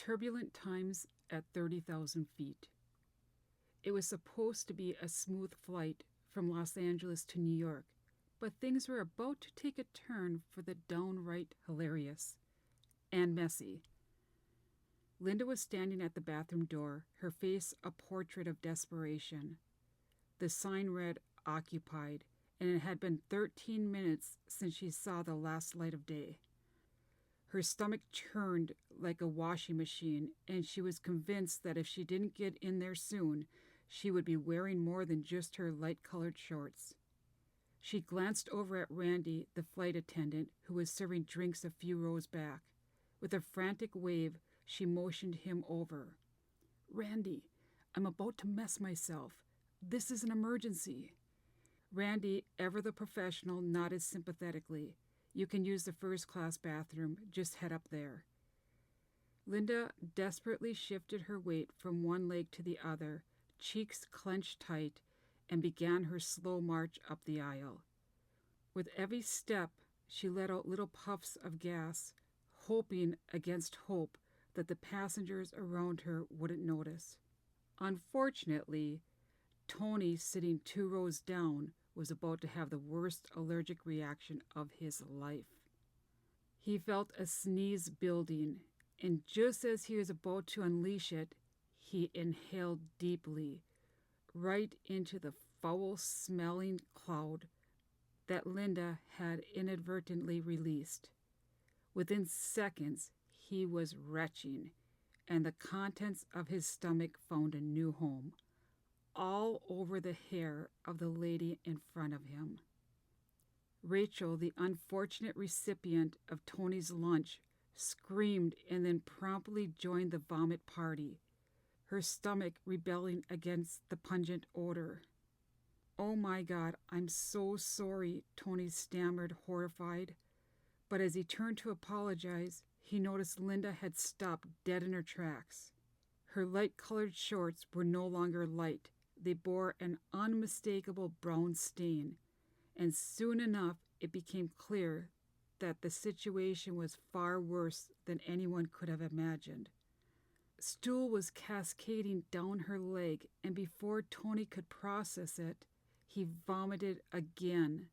Turbulent Times at 30,000 feet. It was supposed to be a smooth flight from Los Angeles to New York, but things were about to take a turn for the downright hilarious and messy. Linda was standing at the bathroom door, her face a portrait of desperation. The sign read "Occupied," and it had been 13 minutes since she saw the last light of day. Her stomach churned like a washing machine, and she was convinced that if she didn't get in there soon, she would be wearing more than just her light-colored shorts. She glanced over at Randy, the flight attendant, who was serving drinks a few rows back. With a frantic wave, she motioned him over. "Randy, I'm about to mess myself. This is an emergency." Randy, ever the professional, nodded sympathetically. "You can use the first-class bathroom. Just head up there." Linda desperately shifted her weight from one leg to the other, cheeks clenched tight, and began her slow march up the aisle. With every step, she let out little puffs of gas, hoping against hope that the passengers around her wouldn't notice. Unfortunately, Tony, sitting 2 rows down, was about to have the worst allergic reaction of his life. He felt a sneeze building, and just as he was about to unleash it, he inhaled deeply, right into the foul-smelling cloud that Linda had inadvertently released. Within seconds, he was retching, and the contents of his stomach found a new home, all over the hair of the lady in front of him. Rachel, the unfortunate recipient of Tony's lunch, screamed and then promptly joined the vomit party, her stomach rebelling against the pungent odor. "Oh my God, I'm so sorry," Tony stammered, horrified. But as he turned to apologize, he noticed Linda had stopped dead in her tracks. Her light-colored shorts were no longer light. They bore an unmistakable brown stain, and soon enough it became clear that the situation was far worse than anyone could have imagined. Stool was cascading down her leg, and before Tony could process it, he vomited again,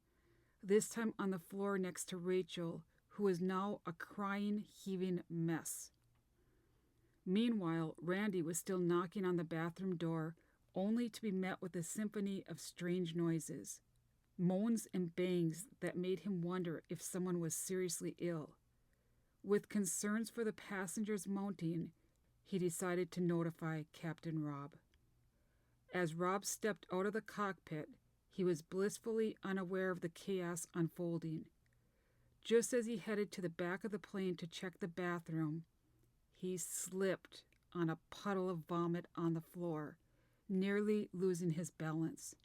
this time on the floor next to Rachel, who was now a crying, heaving mess. Meanwhile, Randy was still knocking on the bathroom door, only to be met with a symphony of strange noises, moans and bangs that made him wonder if someone was seriously ill. With concerns for the passengers mounting, he decided to notify Captain Rob. As Rob stepped out of the cockpit, he was blissfully unaware of the chaos unfolding. Just as he headed to the back of the plane to check the bathroom, he slipped on a puddle of vomit on the floor, nearly losing his balance.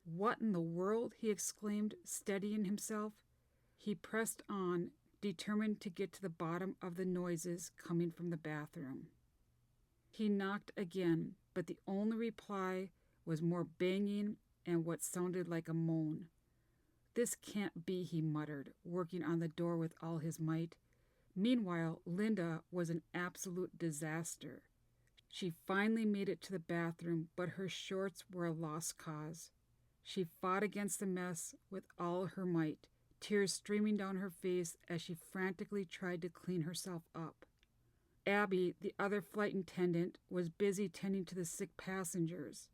"What in the world?" he exclaimed, steadying himself. He pressed on, determined to get to the bottom of the noises coming from the bathroom. He knocked again, but the only reply was more banging and what sounded like a moan. "This can't be," he muttered, working on the door with all his might. Meanwhile, Linda was an absolute disaster. She finally made it to the bathroom, but her shorts were a lost cause. She fought against the mess with all her might, tears streaming down her face as she frantically tried to clean herself up. Abby, the other flight attendant, was busy tending to the sick passengers.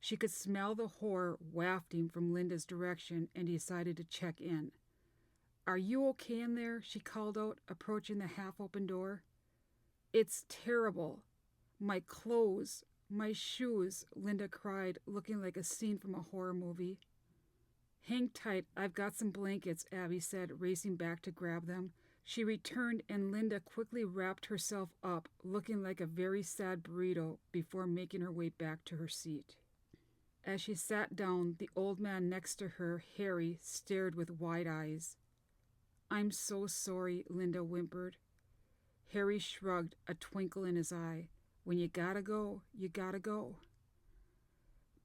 She could smell the horror wafting from Linda's direction and decided to check in. "Are you okay in there?" she called out, approaching the half-open door. "It's terrible. My clothes, my shoes," Linda cried, looking like a scene from a horror movie. "Hang tight, I've got some blankets," Abby said, racing back to grab them. She returned, and Linda quickly wrapped herself up, looking like a very sad burrito, before making her way back to her seat. As she sat down, the old man next to her, Harry, stared with wide eyes. "I'm so sorry," Linda whimpered. Harry shrugged, a twinkle in his eye. "When you gotta go, you gotta go."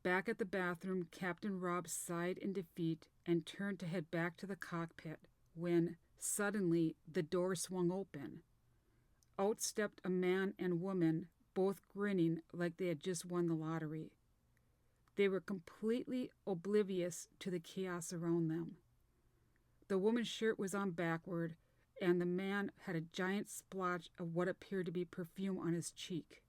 Back at the bathroom, Captain Rob sighed in defeat and turned to head back to the cockpit when, suddenly, the door swung open. out stepped a man and woman, both grinning like they had just won the lottery. They were completely oblivious to the chaos around them. The woman's shirt was on backward, and the man had a giant splotch of what appeared to be perfume on his cheek.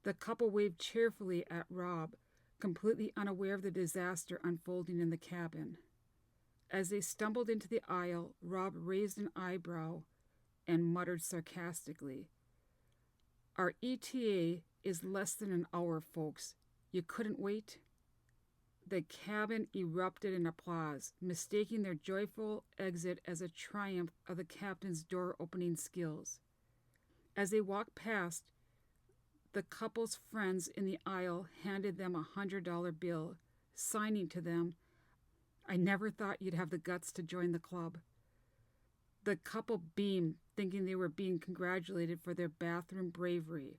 The couple waved cheerfully at Rob, completely unaware of the disaster unfolding in the cabin. As they stumbled into the aisle, Rob raised an eyebrow and muttered sarcastically, "Our ETA is less than an hour, folks. You couldn't wait?" The cabin erupted in applause, mistaking their joyful exit as a triumph of the captain's door-opening skills. As they walked past, the couple's friends in the aisle handed them a $100 bill, signing to them, "I never thought you'd have the guts to join the club." The couple beamed, thinking they were being congratulated for their bathroom bravery,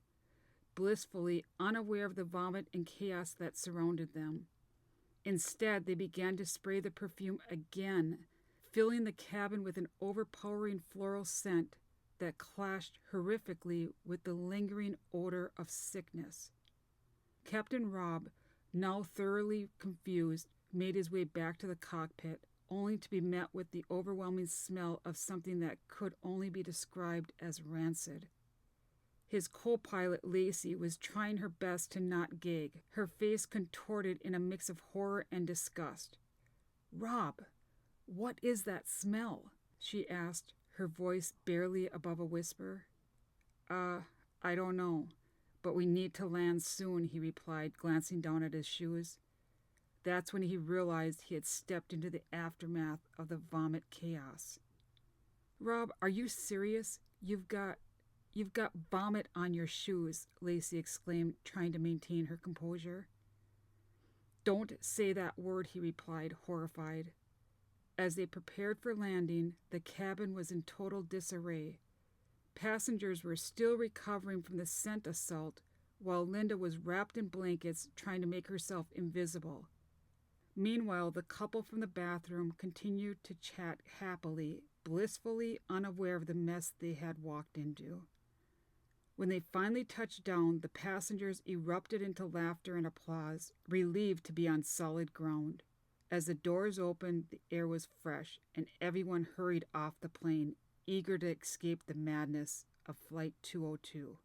blissfully unaware of the vomit and chaos that surrounded them. Instead, they began to spray the perfume again, filling the cabin with an overpowering floral scent that clashed horrifically with the lingering odor of sickness. Captain Rob, now thoroughly confused, made his way back to the cockpit, only to be met with the overwhelming smell of something that could only be described as rancid. His co-pilot, Lacey, was trying her best to not gag, her face contorted in a mix of horror and disgust. "Rob, what is that smell?" she asked, her voice barely above a whisper. I don't know, but we need to land soon," he replied, glancing down at his shoes. That's when he realized he had stepped into the aftermath of the vomit chaos. "Rob, are you serious? You've got vomit on your shoes," Lacey exclaimed, trying to maintain her composure. "Don't say that word," he replied, horrified. As they prepared for landing, the cabin was in total disarray. Passengers were still recovering from the scent assault, while Linda was wrapped in blankets trying to make herself invisible. Meanwhile, the couple from the bathroom continued to chat happily, blissfully unaware of the mess they had walked into. When they finally touched down, the passengers erupted into laughter and applause, relieved to be on solid ground. As the doors opened, the air was fresh, and everyone hurried off the plane, eager to escape the madness of Flight 202.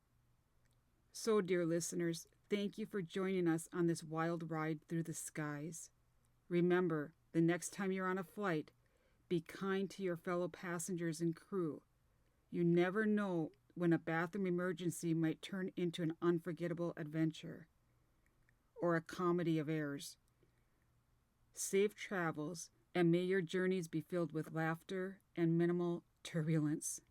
So, dear listeners, thank you for joining us on this wild ride through the skies. Remember, the next time you're on a flight, be kind to your fellow passengers and crew. You never know when a bathroom emergency might turn into an unforgettable adventure or a comedy of errors. Safe travels, and may your journeys be filled with laughter and minimal turbulence.